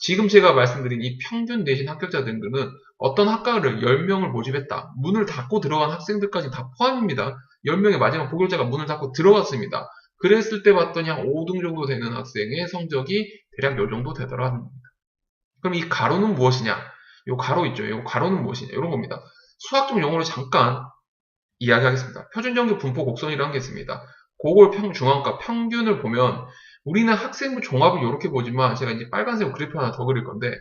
지금 제가 말씀드린 이 평균 내신 합격자 등급은 어떤 학과를 10명을 모집했다. 문을 닫고 들어간 학생들까지 다 포함입니다. 10명의 마지막 보결자가 문을 닫고 들어갔습니다. 그랬을 때 봤더니 한 5등 정도 되는 학생의 성적이 대략 요 정도 되더라 합니다. 그럼 이 가로는 무엇이냐? 요 가로 있죠. 요 가로는 무엇이냐? 이런 겁니다. 수학적 용어로 잠깐 이야기하겠습니다. 표준정규 분포 곡선이라는 게 있습니다. 그걸 중앙값 평균을 보면 우리는 학생부 종합을 이렇게 보지만 제가 이제 빨간색 그래프 하나 더 그릴 건데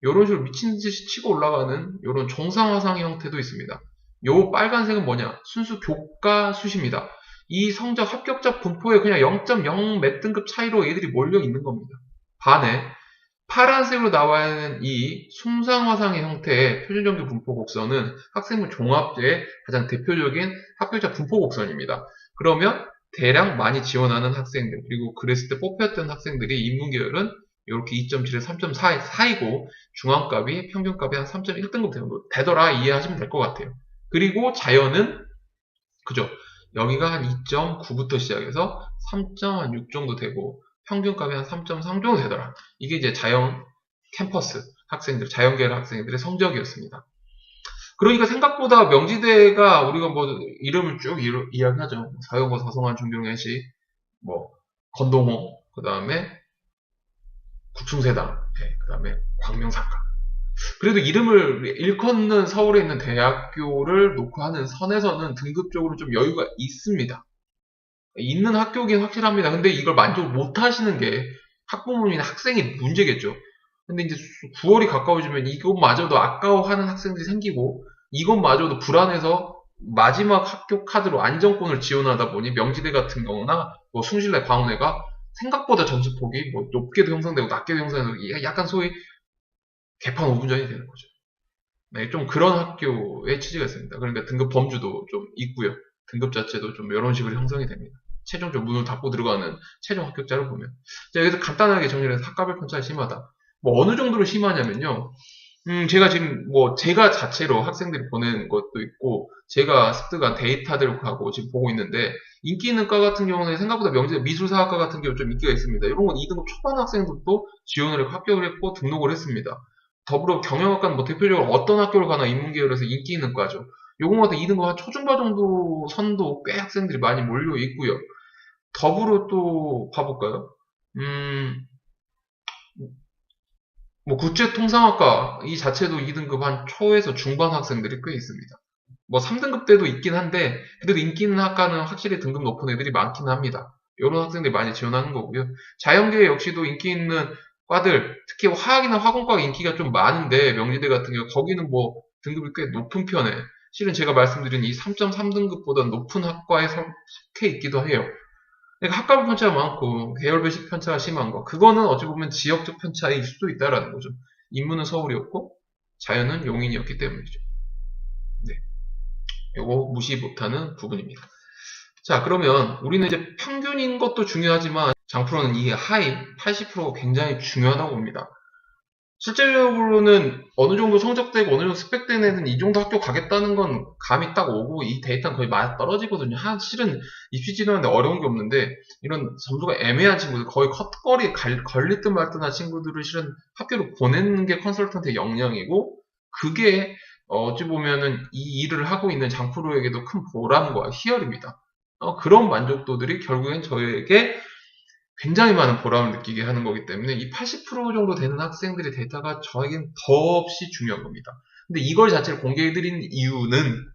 이런 식으로 미친 듯이 치고 올라가는 이런 정상화상 형태도 있습니다. 요 빨간색은 뭐냐? 순수 교과수십니다. 이 성적 합격자 분포에 그냥 0.0 몇 등급 차이로 얘들이 몰려 있는 겁니다. 반에 파란색으로 나와 있는 이 숭상화상의 형태의 표준정규 분포 곡선은 학생부 종합제의 가장 대표적인 합격자 분포 곡선입니다. 그러면 대략 많이 지원하는 학생들 그리고 그랬을 때 뽑혔던 학생들이 인문계열은 이렇게 2.7에 3.4 사이고 중앙값이 평균값이 한 3.1등급 정도 되더라 이해하시면 될 것 같아요. 그리고 자연은 그죠? 여기가 한 2.9부터 시작해서 3.6 정도 되고 평균값이 한 3.3 정도 되더라. 이게 이제 자연 캠퍼스 학생들, 자연계열 학생들의 성적이었습니다. 그러니까 생각보다 명지대가 우리가 뭐 이름을 쭉 이야기하죠. 사용고 사성한 중경예시, 뭐 건동호, 그 다음에 국충세당, 그 다음에 광명사과. 그래도 이름을 일컫는 서울에 있는 대학교를 놓고 하는 선에서는 등급적으로 좀 여유가 있습니다. 있는 학교긴 확실합니다. 근데 이걸 만족 못 하시는 게 학부모님이나 학생이 문제겠죠. 근데 이제 9월이 가까워지면 이것마저도 아까워하는 학생들이 생기고 이것마저도 불안해서 마지막 학교 카드로 안정권을 지원하다 보니 명지대 같은 경우나 뭐 숭실대, 광운회가 생각보다 점수폭이 뭐 높게도 형성되고 낮게도 형성되고 약간 소위 개판 5분 전이 되는 거죠. 네, 좀 그런 학교의 취지가 있습니다. 그러니까 등급 범주도 좀 있고요. 등급 자체도 좀 이런 식으로 형성이 됩니다. 최종적으로 문을 닫고 들어가는 최종 합격자를 보면. 자, 여기서 간단하게 정리를 해서 학과별 편차가 심하다. 뭐 어느 정도로 심하냐면요. 제가 지금 뭐 제가 자체로 학생들이 보낸 것도 있고 제가 습득한 데이터들을 하고 지금 보고 있는데 인기 있는 과 같은 경우는 생각보다 명지대 미술사학과 같은 경우 좀 인기가 있습니다. 이런 건 2등급 초반 학생들도 지원을 했고 합격을 했고 등록을 했습니다. 더불어 경영학과는 뭐 대표적으로 어떤 학교를 가나 인문계열에서 인기 있는 과죠. 요거 같은 2등급 한 초중반 정도 선도 꽤 학생들이 많이 몰려 있고요. 더불어 또 봐볼까요? 뭐 국제통상학과 이 자체도 2등급 한 초에서 중반 학생들이 꽤 있습니다. 뭐 3등급 때도 있긴 한데 그래도 인기 있는 학과는 확실히 등급 높은 애들이 많긴 합니다. 이런 학생들이 많이 지원하는 거고요. 자연계 역시도 인기 있는 과들 특히 화학이나 화공과가 인기가 좀 많은데 명지대 같은 경우 거기는 뭐 등급이 꽤 높은 편에 실은 제가 말씀드린 이 3.3등급보다 높은 학과에 속해 있기도 해요. 그러니까 학과별 편차가 많고 계열별 편차가 심한 거 그거는 어찌 보면 지역적 편차일 수도 있다라는 거죠. 인문은 서울이었고 자연은 용인이었기 때문이죠. 네, 요거 무시 못하는 부분입니다. 자, 그러면 우리는 이제 평균인 것도 중요하지만 장프로는 이 하이 80%가 굉장히 중요하다고 봅니다. 실질적으로는 어느 정도 성적되고 어느 정도 스펙된 애는 이 정도 학교 가겠다는 건 감이 딱 오고 이 데이터는 거의 많이 떨어지거든요. 실은 입시 지도하는데 어려운 게 없는데 이런 점수가 애매한 친구들 거의 컷거리에 걸리든 말든한 친구들을 실은 학교로 보내는 게 컨설턴트의 역량이고 그게 어찌 보면은 이 일을 하고 있는 장프로에게도 큰 보람과 희열입니다. 그런 만족도들이 결국엔 저에게 굉장히 많은 보람을 느끼게 하는 거기 때문에 이 80% 정도 되는 학생들의 데이터가 저에겐 더없이 중요한 겁니다. 근데 이걸 자체를 공개해드린 이유는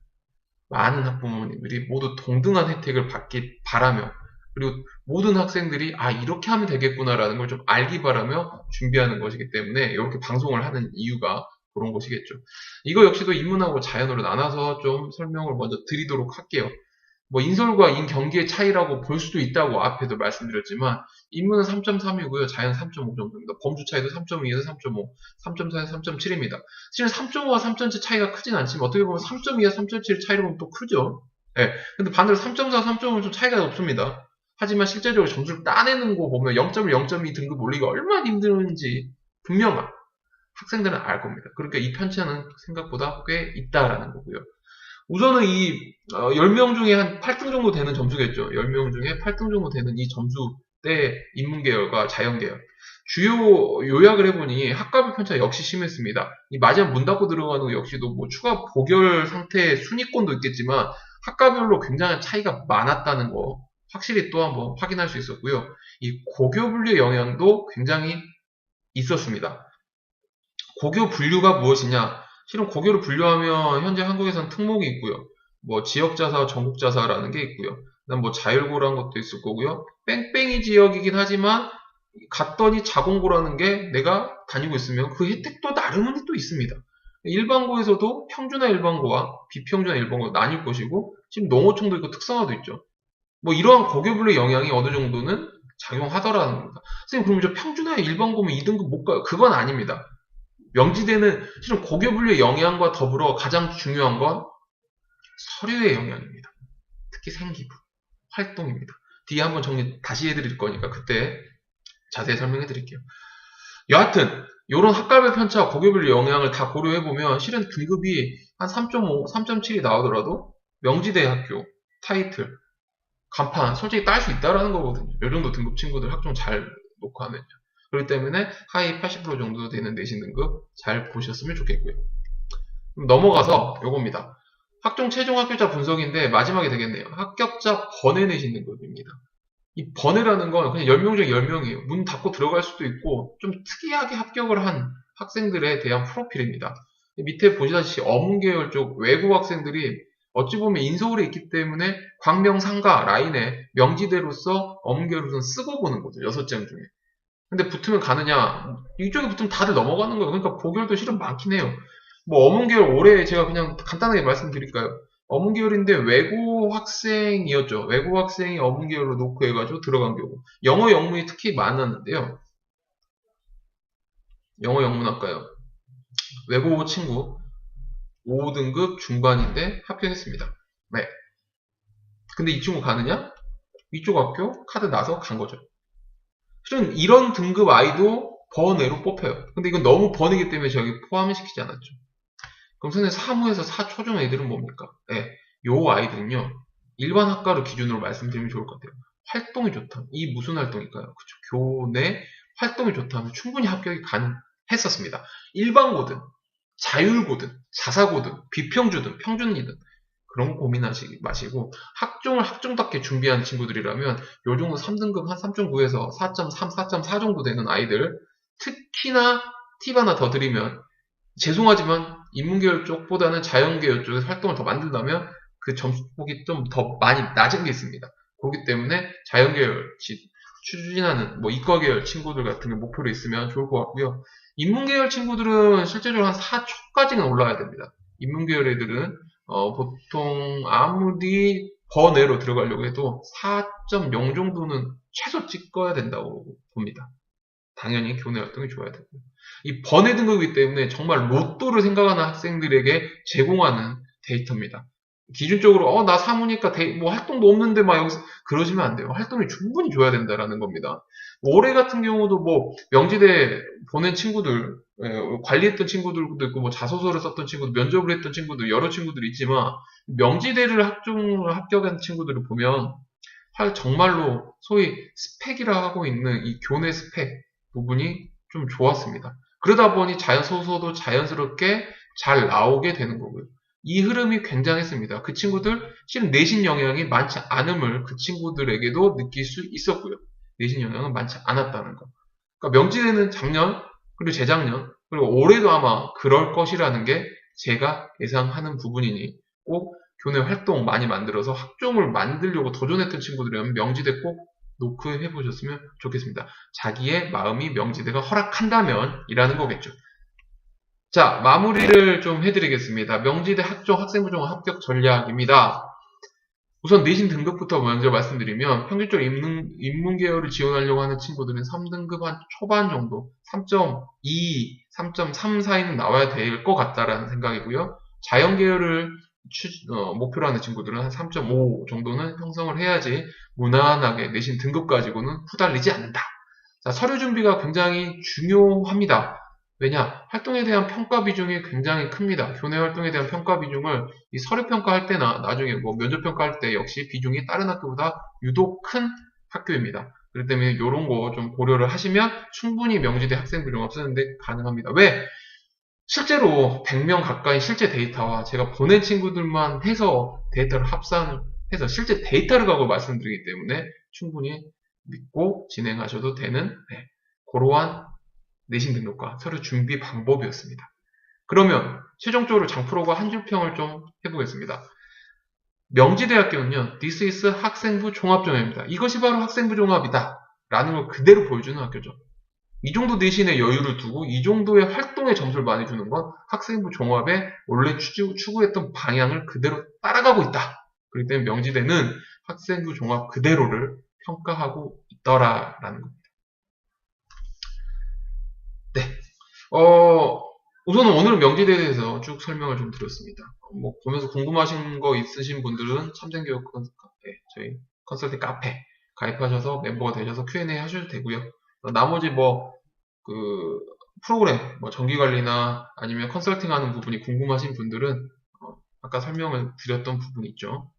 많은 학부모님들이 모두 동등한 혜택을 받기 바라며 그리고 모든 학생들이 이렇게 하면 되겠구나라는 걸 좀 알기 바라며 준비하는 것이기 때문에 이렇게 방송을 하는 이유가 그런 것이겠죠. 이거 역시도 인문하고 자연으로 나눠서 좀 설명을 먼저 드리도록 할게요. 뭐 인솔과 인경기의 차이라고 볼 수도 있다고 앞에도 말씀드렸지만 인문은 3.3이고요. 자연 3.5 정도입니다. 범주 차이도 3.2에서 3.5, 3.4에서 3.7입니다. 실은 3.5와 3.7 차이가 크진 않지만 어떻게 보면 3.2와 3.7 차이로 보면 또 크죠. 네. 근데 반대로 3.4, 3.5는 좀 차이가 높습니다. 하지만 실제적으로 점수를 따내는 거 보면 0.1, 0.2 등급 올리기가 얼마나 힘든지 분명한 학생들은 알 겁니다. 그러니까 이 편차는 생각보다 꽤 있다라는 거고요. 우선은 이 10명 중에 한 8등 정도 되는 점수겠죠. 10명 중에 8등 정도 되는 이 점수 때 인문계열과 자연계열. 주요 요약을 해보니 학과별 편차 역시 심했습니다. 이 마지막 문 닫고 들어가는 거 역시도 뭐 추가 보결 상태의 순위권도 있겠지만 학과별로 굉장한 차이가 많았다는 거 확실히 또 한번 확인할 수 있었고요. 이 고교 분류의 영향도 굉장히 있었습니다. 고교 분류가 무엇이냐? 실은 고교를 분류하면 현재 한국에서는 특목이 있고요. 뭐 지역자사, 전국자사라는 게 있고요. 그다음 뭐 자율고라는 것도 있을 거고요. 뺑뺑이 지역이긴 하지만 갔더니 자공고라는 게 내가 다니고 있으면 그 혜택도 나름은 또 있습니다. 일반고에서도 평준화 일반고와 비평준화 일반고가 나뉠 것이고 지금 농어촌도 있고 특성화도 있죠. 뭐 이러한 고교분류의 영향이 어느 정도는 작용하더라는 겁니다. 선생님 그럼 저 평준화 일반고면 2등급 못 가요? 그건 아닙니다. 명지대는 실은 고교분류의 영향과 더불어 가장 중요한 건 서류의 영향입니다. 특히 생기부, 활동입니다. 뒤에 한번 정리 다시 해드릴 거니까 그때 자세히 설명해 드릴게요. 여하튼 이런 학과별 편차와 고교별 영향을 다 고려해보면 실은 등급이 한 3.5, 3.7이 나오더라도 명지대 학교, 타이틀, 간판 솔직히 딸 수 있다라는 거거든요. 이 정도 등급 친구들 학종 잘 놓고 하면요. 그렇기 때문에 하위 80% 정도 되는 내신 등급 잘 보셨으면 좋겠고요. 그럼 넘어가서 요겁니다. 학종 최종 합격자 분석인데 마지막에 되겠네요. 합격자 번외 내신 등급입니다. 이 번외라는 건 그냥 10명 중에 10명이에요. 문 닫고 들어갈 수도 있고 좀 특이하게 합격을 한 학생들에 대한 프로필입니다. 밑에 보시다시피 어문계열 쪽 외국 학생들이 어찌 보면 인서울에 있기 때문에 광명상가 라인에 명지대로서 어문계열을 쓰고 보는 거죠. 6장 중에. 근데 붙으면 가느냐? 이쪽에 붙으면 다들 넘어가는 거예요. 그러니까 보결도 실은 많긴 해요. 뭐 어문계열 올해 제가 그냥 간단하게 말씀드릴까요? 어문계열인데 외고 학생이었죠. 외고 학생이 어문계열로 놓고 해가지고 들어간 경우. 영어 영문이 특히 많았는데요. 영어 영문 할까요? 외고 친구 5등급 중반인데 합격했습니다. 네. 근데 이 친구 가느냐? 이쪽 학교 카드 나서 간 거죠. 실은 이런 등급 아이도 번외로 뽑혀요. 근데 이건 너무 번이기 때문에 저기 포함을 시키지 않았죠. 그럼 선생님 사무에서 4초중 애들은 뭡니까? 네, 요 아이들은요. 일반 학과를 기준으로 말씀드리면 좋을 것 같아요. 활동이 좋다. 이 무슨 활동일까요? 그쵸. 교내 활동이 좋다면 충분히 합격이 가능했었습니다. 일반고든 자율고든 자사고든 비평주든 평준이든 그런 거 고민하지 마시고 학종을 학종답게 준비한 친구들이라면 요 정도 3등급 한 3.9에서 4.3, 4.4 정도 되는 아이들 특히나 팁 하나 더 드리면 죄송하지만 인문계열 쪽보다는 자연계열 쪽에서 활동을 더 만든다면 그 점수폭이 좀 더 많이 낮은 게 있습니다. 그렇기 때문에 자연계열 추진하는 뭐 이과계열 친구들 같은 게 목표로 있으면 좋을 것 같고요. 인문계열 친구들은 실제적으로 한 4초까지는 올라가야 됩니다. 인문계열 애들은 보통 아무리 번외로 들어가려고 해도 4.0 정도는 최소 찍어야 된다고 봅니다. 당연히 교내 활동이 좋아야 되고 이 번외 등급이기 때문에 정말 로또를 생각하는 학생들에게 제공하는 데이터입니다. 기준적으로 나 사무니까 뭐 활동도 없는데 막 여기서 그러시면 안 돼요. 활동이 충분히 줘야 된다라는 겁니다. 올해 같은 경우도 뭐 명지대 보낸 친구들 관리했던 친구들도 있고 뭐 자소서를 썼던 친구들 면접을 했던 친구들 여러 친구들이 있지만 명지대를 학종을 합격한 친구들을 보면 정말로 소위 스펙이라 하고 있는 이 교내 스펙 부분이 좀 좋았습니다. 그러다 보니 소소도 자연스럽게 잘 나오게 되는 거고요. 이 흐름이 굉장했습니다. 그 친구들 실은 내신 영향이 많지 않음을 그 친구들에게도 느낄 수 있었고요. 내신 영향은 많지 않았다는 거. 그러니까 명지대는 작년 그리고 재작년 그리고 올해도 아마 그럴 것이라는 게 제가 예상하는 부분이니 꼭 교내 활동 많이 만들어서 학종을 만들려고 도전했던 친구들이라면 명지대 꼭 노크해 보셨으면 좋겠습니다. 자기의 마음이 명지대가 허락한다면 이라는 거겠죠. 자, 마무리를 좀 해드리겠습니다. 명지대 학종 학생부정화 합격 전략입니다. 우선 내신 등급부터 먼저 말씀드리면 평균적으로 인문계열을 지원하려고 하는 친구들은 3등급 한 초반 정도 3.2, 3.3 사이는 나와야 될 것 같다라는 생각이고요. 자연계열을 목표로 하는 친구들은 한 3.5 정도는 형성을 해야지 무난하게 내신 등급 가지고는 후달리지 않는다. 자, 서류 준비가 굉장히 중요합니다. 왜냐? 활동에 대한 평가 비중이 굉장히 큽니다. 교내 활동에 대한 평가 비중을 이 서류 평가할 때나 나중에 뭐 면접 평가할 때 역시 비중이 다른 학교보다 유독 큰 학교입니다. 그렇기 때문에 이런 거 좀 고려를 하시면 충분히 명지대 학생부 종합 쓰는데 가능합니다. 왜? 실제로 100명 가까이 실제 데이터와 제가 보낸 친구들만 해서 데이터를 합산해서 실제 데이터를 갖고 말씀드리기 때문에 충분히 믿고 진행하셔도 되는 그러한 내신 등록과 서류 준비 방법이었습니다. 그러면 최종적으로 장프로가 한 줄평을 좀 해보겠습니다. 명지대학교는요, This is 학생부 종합전형입니다. 이것이 바로 학생부 종합이다 라는 걸 그대로 보여주는 학교죠. 이 정도 내신의 여유를 두고 이 정도의 활동에 점수를 많이 주는 건 학생부 종합의 원래 추구했던 방향을 그대로 따라가고 있다. 그렇기 때문에 명지대는 학생부 종합 그대로를 평가하고 있더라라는 겁니다. 네. 우선은 오늘은 명지대에 대해서 쭉 설명을 좀 드렸습니다. 뭐 보면서 궁금하신 거 있으신 분들은 참생교육 저희 컨설팅 카페 가입하셔서 멤버가 되셔서 Q&A 하셔도 되고요. 나머지 그 프로그램, 정기관리나 아니면 컨설팅 하는 부분이 궁금하신 분들은 아까 설명을 드렸던 부분 있죠.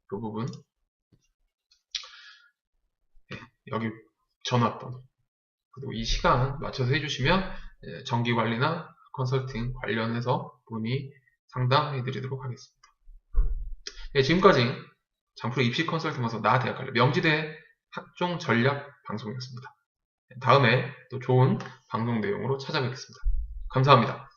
그 부분. 여기 전화번호. 그리고 이 시간 맞춰서 해주시면 정기관리나 컨설팅 관련해서 문의 상담해드리도록 하겠습니다. 지금까지 장프로 입시 컨설팅에서 나대학 관련 명지대 학종 전략 방송이었습니다. 다음에 또 좋은 방송 내용으로 찾아뵙겠습니다. 감사합니다.